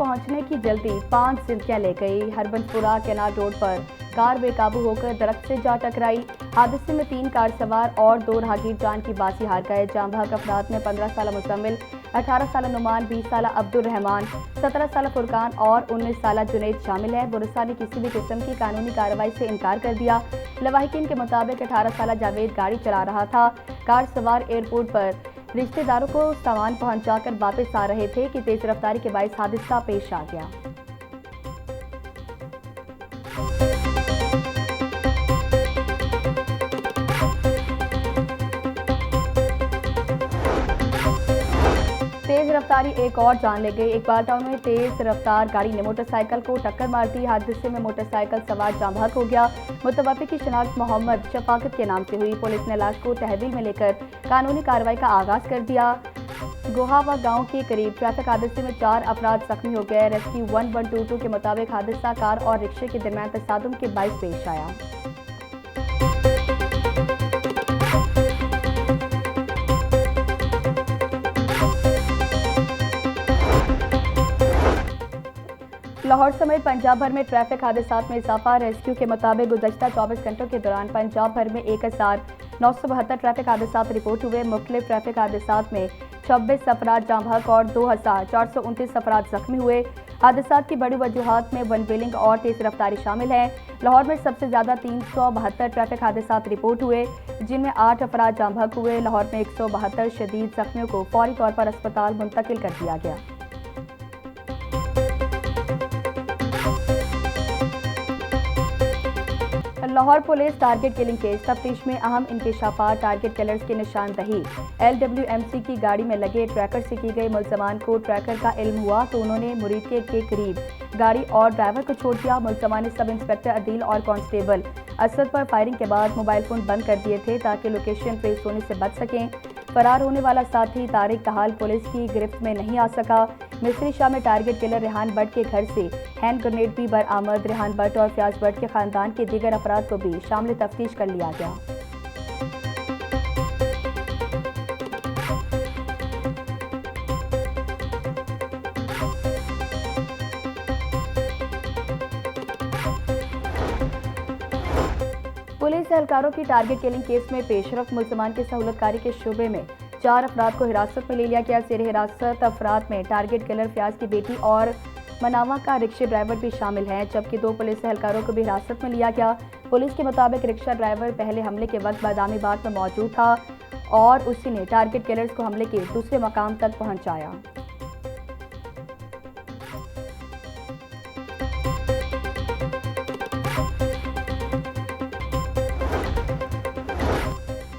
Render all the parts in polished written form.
पहुंचने की जल्दी 5 जिंदगियां ले गई। हरबंसपुरा केनाल रोड पर कार बेकाबू होकर दरख्त से जा टकराई। हादसे में 3 कार सवार और 2 राहगीर जान की बाजी हार गए। जाम भाग अफराद में 15 साल मुजम्मिल, 18 साल नुमान, 20 साल अब्दुल रहमान, 17 साल फुरकान और 19 साल जुनैद शामिल है। बुरसा ने किसी भी किस्म की कानूनी कार्रवाई से इनकार कर दिया। लवाहिकीन के मुताबिक 18 साल जावेद गाड़ी चला रहा था। कार सवार एयरपोर्ट पर रिश्तेदारों को सामान पहुंचाकर वापस आ रहे थे कि तेज रफ्तारी के बाइस हादसा पेश आ गया। तेज रफ्तारी एक और जान ले गई। इकबाल टाउन में तेज रफ्तार गाड़ी ने मोटरसाइकिल को टक्कर मार दी। हादसे में मोटरसाइकिल सवार जाम भाग हो गया। मुतवफ़्फ़ी की शिनाख्त मोहम्मद शफाकत के नाम से हुई। पुलिस ने लाश को तहवील में लेकर कानूनी कार्रवाई का आगाज कर दिया। गोहावा गांव के करीब ट्रैफिक हादसे में 4 अफराद जख्मी हो गए। रेस्क्यू 1122 के मुताबिक हादसा कार और रिक्शे के दरमियान तसादुम के बाइस पेश आया। लाहौर समेत पंजाब भर में ट्रैफिक हादसात में इजाफा। रेस्क्यू के मुताबिक गुज़श्ता 24 घंटों के दौरान पंजाब भर में 1972 ट्रैफिक हादसात रिपोर्ट हुए। मुख्तलिफ ट्रैफिक हादसात में 26 अफराद जाम भाग और 2429 अफराद जख्मी हुए। हादसात की बड़ी वजूहात में वन व्हीलिंग और तेज रफ्तारी शामिल है। लाहौर में सबसे ज़्यादा 372 ट्रैफिक हादसात रिपोर्ट हुए, जिनमें 8 अफराद जाम भाग हुए। लाहौर में 172 शदीद जख्मियों को फौरी तौर पर अस्पताल मुंतकिल कर दिया गया। Lahore police target killing case तफ्तीश में अहम इंकशाफात। टारगेट किलर्स की निशानदही LWMC की गाड़ी में लगे ट्रैकर से की गई। मुल्ज़मान को ट्रैकर का इल्म हुआ तो उन्होंने मुरीद के करीब गाड़ी और ड्राइवर को छोड़ दिया। मुल्ज़मान ने सब इंस्पेक्टर अदील और कांस्टेबल असद पर फायरिंग के बाद मोबाइल फ़ोन बंद कर दिए थे ताकि लोकेशन ट्रेस होने से बच सकें। फरार होने वाला साथी तारिक तहाल पुलिस की गिरफ्त में नहीं आ सका। मिस्री शाह में टारगेट किलर रेहान भट्ट के घर से हैंड ग्रेनेड भी बरामद। रेहान भट्ट और फयाज भट्ट के खानदान के दीगर अफराद को भी शामिल तफ्तीश कर लिया गया। पुलिस एहलकारों की टारगेट किलिंग केस में पेशरफ। मुल्ज़मान की सहूलतकारी के शुबे में 4 अफराद को हिरासत में ले लिया गया। जेर हिरासत अफराद में टारगेट किलर फयाज की बेटी और मनावा का रिक्शे ड्राइवर भी शामिल हैं, जबकि 2 पुलिस एहलकारों को भी हिरासत में लिया गया। पुलिस के मुताबिक रिक्शा ड्राइवर पहले हमले के वक्त बादामी बाग में मौजूद था और उसी ने टारगेट किलर्स को हमले के दूसरे मकाम तक पहुंचाया।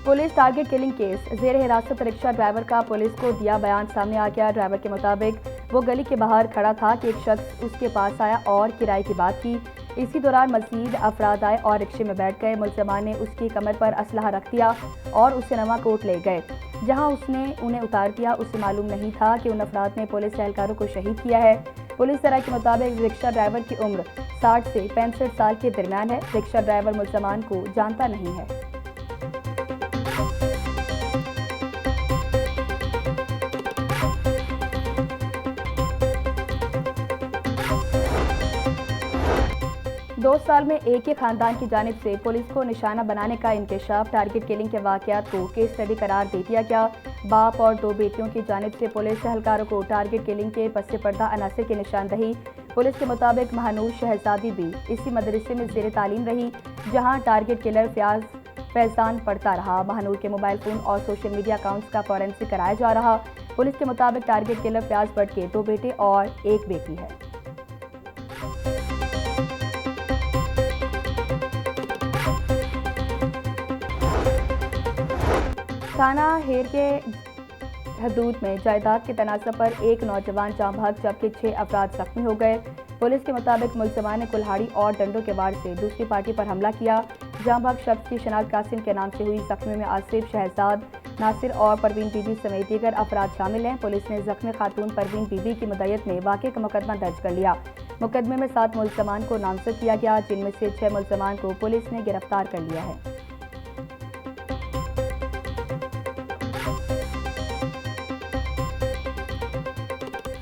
Police target killing case. जेर हिरासत रिक्शा ड्राइवर का पुलिस को दिया बयान सामने आ गया। ड्राइवर के मुताबिक वो गली के बाहर खड़ा था कि एक शख्स उसके पास आया और किराए की बात की। इसी दौरान मजीद अफराद आए और रिक्शे में बैठ गए। मुल्ज़मान ने उसकी कमर पर असलहा रख दिया और उसे नवाकोट ले गए, जहां उसने उन्हें उतार दिया। उसे मालूम नहीं था कि उन अफराद ने पुलिस एहलकारों को शहीद किया है। पुलिस सराय के मुताबिक रिक्शा ड्राइवर की उम्र 60 से 65 साल के दरमियान है। रिक्शा ड्राइवर मुल्ज़मान को जानता नहीं है। दो साल में एक ही खानदान की जानिब से पुलिस को निशाना बनाने का इंकशाफ। टारगेट किलिंग के वाकयात को केस स्टडी करार दे दिया गया। बाप और 2 बेटियों की जानिब से पुलिस एहलकारों को टारगेट किलिंग के पस्से पर्दा अनासर की निशानदही। पुलिस के मुताबिक महानूर शहजादी भी इसी मदरसे में ज़ेर तालीम रही, जहाँ टारगेट किलर फैजान पढ़ता रहा। महानूर के मोबाइल फ़ोन और सोशल मीडिया अकाउंट्स का फॉरेंसिक कराया जा रहा। पुलिस के मुताबिक टारगेट किलर फयाज भट्ट के 2 बेटे और 1 बेटी है। थाना हेर के हदूद में जायदाद के तनाज़ा पर एक नौजवान जाम भाग, जबकि 6 अफराद जख्मी हो गए। पुलिस के मुताबिक मुल्ज़मान ने कुल्हाड़ी और डंडों के वार से दूसरी पार्टी पर हमला किया। जाम भाग शख्स की शनाख्त कासिम के नाम से हुई। जख्मी में आसिफ, शहजाद, नासिर और परवीन बीबी समेत दीगर अफराद शामिल हैं। पुलिस ने जख्मी खातून परवीन बीबी की मुद्दत में वाक़े का मुकदमा दर्ज कर लिया। मुकदमे में 7 मुल्ज़मान को नामजद किया गया, जिनमें से 6 मुल्ज़मान को पुलिस ने गिरफ्तार कर लिया है।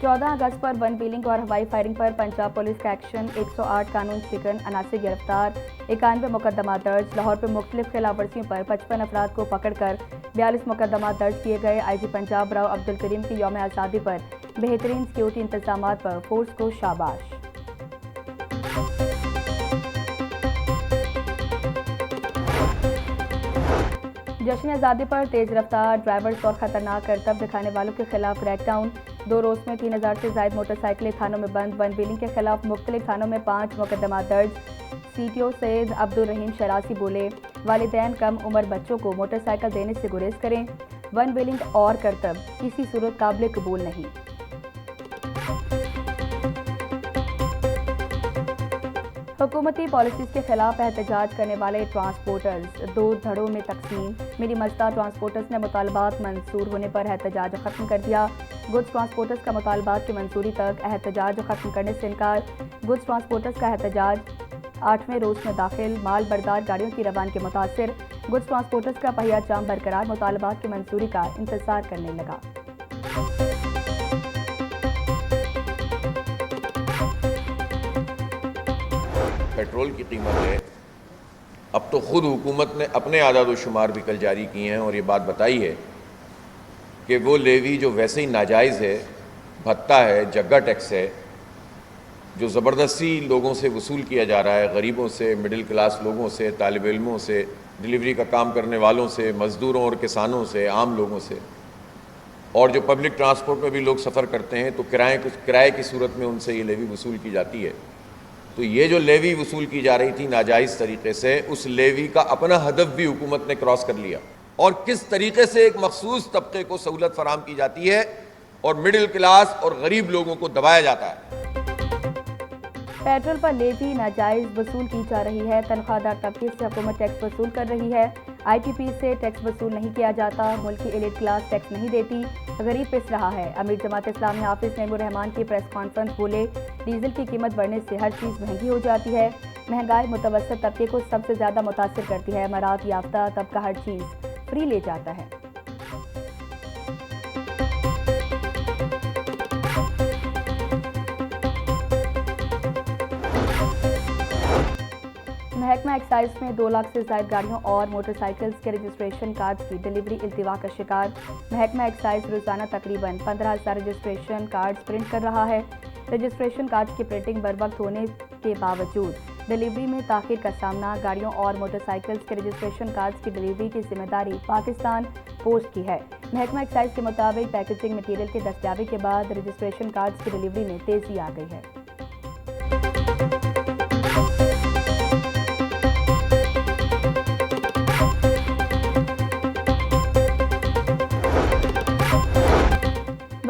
14 अगस्त पर वन व्हीलिंग और हवाई फायरिंग पर पंजाब पुलिस का एक्शन, 108 कानून शिकन, 79 गिरफ्तार, 91 मुकदमा दर्ज। लाहौर में मुख्तलिफ खिलाफवर्जियों पर 55 अफराद को पकड़कर 42 मुकदमा दर्ज किए गए। IG पंजाब राव अब्दुल करीम की यौम आज़ादी पर बेहतरीन सिक्योरिटी इंतजामात पर फोर्स को शाबाश। जश्न आज़ादी पर तेज रफ्तार ड्राइवर्स और खतरनाक करतब दिखाने वालों के खिलाफ क्रैकडाउन। 2 रोज में 3000 से ज्यादा मोटरसाइकिलें थानों में बंद। वन व्हीलिंग के खिलाफ मुख्तलिफ थानों में 5 मुकदमा दर्ज। CTO सैयद अब्दुल रहीम शरासी बोले, वालिदैन कम उम्र बच्चों को मोटरसाइकिल देने से गुरेज करें। वन व्हीलिंग और करतब किसी सूरत काबिल कबूल नहीं। हुकूमती पॉलिसीज के खिलाफ एहतजाज करने वाले ट्रांसपोर्टर्स 2 धड़ों में तकसीम। मिनी मस्ता ट्रांसपोर्टर्स ने मुतालबात मंजूर होने पर एहतजाज खत्म कर दिया। गुड्स ट्रांसपोर्टर्स का मुतालबात की मंजूरी तक एहतजाज खत्म करने से इनकार। गुड्स ट्रांसपोर्टर्स का एहतजाज 8वें रोज में दाखिल। माल बरदार गाड़ियों की रवानगी मुतासिर। गुड्स ट्रांसपोर्टर्स का पहिया जाम बरकरार, मुतालबात की मंजूरी का इंतजार करने लगा। पेट्रोल की कीमतें अब तो ख़ुद हुकूमत ने अपने आदाद शुमार भी कल जारी किए हैं और ये बात बताई है कि वो लेवी जो वैसे ही नाजायज़ है, भत्ता है, जग्गा टैक्स है, जो ज़बरदस्ती लोगों से वसूल किया जा रहा है, गरीबों से, मिडिल क्लास लोगों से, तालिब इल्मों से, डिलीवरी का काम करने वालों से, मज़दूरों और किसानों से, आम लोगों से, और जो पब्लिक ट्रांसपोर्ट में भी लोग सफ़र करते हैं तो किराए की सूरत में उनसे ये लेवी वसूल की जाती है। तो ये जो लेवी वसूल की जा रही थी नाजायज़ तरीके से, उस लेवी का अपना हदफ भी हुकूमत ने क्रॉस कर लिया। और किस तरीके से एक मखसूस तबके को सहूलत फराम की जाती है और मिडिल क्लास और गरीब लोगों को दबाया जाता है। पेट्रोल पर लेवी नाजायज वसूल की जा रही है। तनख्वाहदार तबके से हुकूमत टैक्स वसूल कर रही है। IPP से टैक्स वसूल नहीं किया जाता। मुल्क की एलिट क्लास टैक्स नहीं देती, गरीब पिस रहा है। अमीर जमात इस्लामी हाफिज नईमुर रहमान की प्रेस कॉन्फ्रेंस बोले, डीजल की कीमत बढ़ने से हर चीज़ महंगी हो जाती है। महंगाई मुतवस्सित तबके को सबसे ज़्यादा मुतासिर करती है। मरात याफ्ता तबका हर चीज़ फ्री ले जाता है। महकमा एक्साइज में 2 लाख से ज्यादा गाड़ियों और मोटरसाइकिल्स के रजिस्ट्रेशन कार्ड्स की डिलीवरी इल्तिवा का शिकार। महकमा एक्साइज रोजाना तकरीबन 15,000 रजिस्ट्रेशन कार्ड्स प्रिंट कर रहा है। रजिस्ट्रेशन कार्ड्स की प्रिंटिंग बर वक्त होने के बावजूद डिलीवरी में ताखिर का सामना। गाड़ियों और मोटरसाइकिल्स के रजिस्ट्रेशन कार्ड्स की डिलीवरी की जिम्मेदारी पाकिस्तान पोस्ट की है। महकमा एक्साइज के मुताबिक पैकेजिंग मटीरियल के दस्तयाबी के बाद रजिस्ट्रेशन कार्ड्स की डिलीवरी में तेजी आ गई है।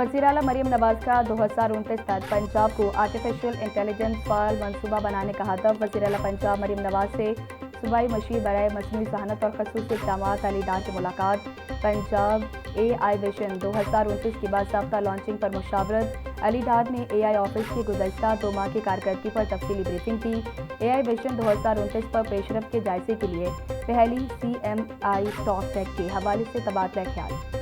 वज़ीर आला मरीम नवाज का 2029 तक पंजाब को आर्टिफिशियल इंटेलिजेंस फाल मंसूबा बनाने का हदफ। वज़ीर आला पंजाब मरीम नवाज से सूबाई मशीर बराए मसनूई ज़हानत और खसूसी इक़दामात अली डार की मुलाकात। पंजाब AI विजन 2029 की बाज़ाब्ता लॉन्चिंग पर मुशावरत। अली डार ने AI ऑफिस की गुज़श्ता 2 माह की कारकर्दगी पर तफसीली ब्रीफिंग की। AI विजन 2029 पर पेशरफ के जायजे के लिए पहली CMI टॉक टैक के हवाले से तबादला ख्याल।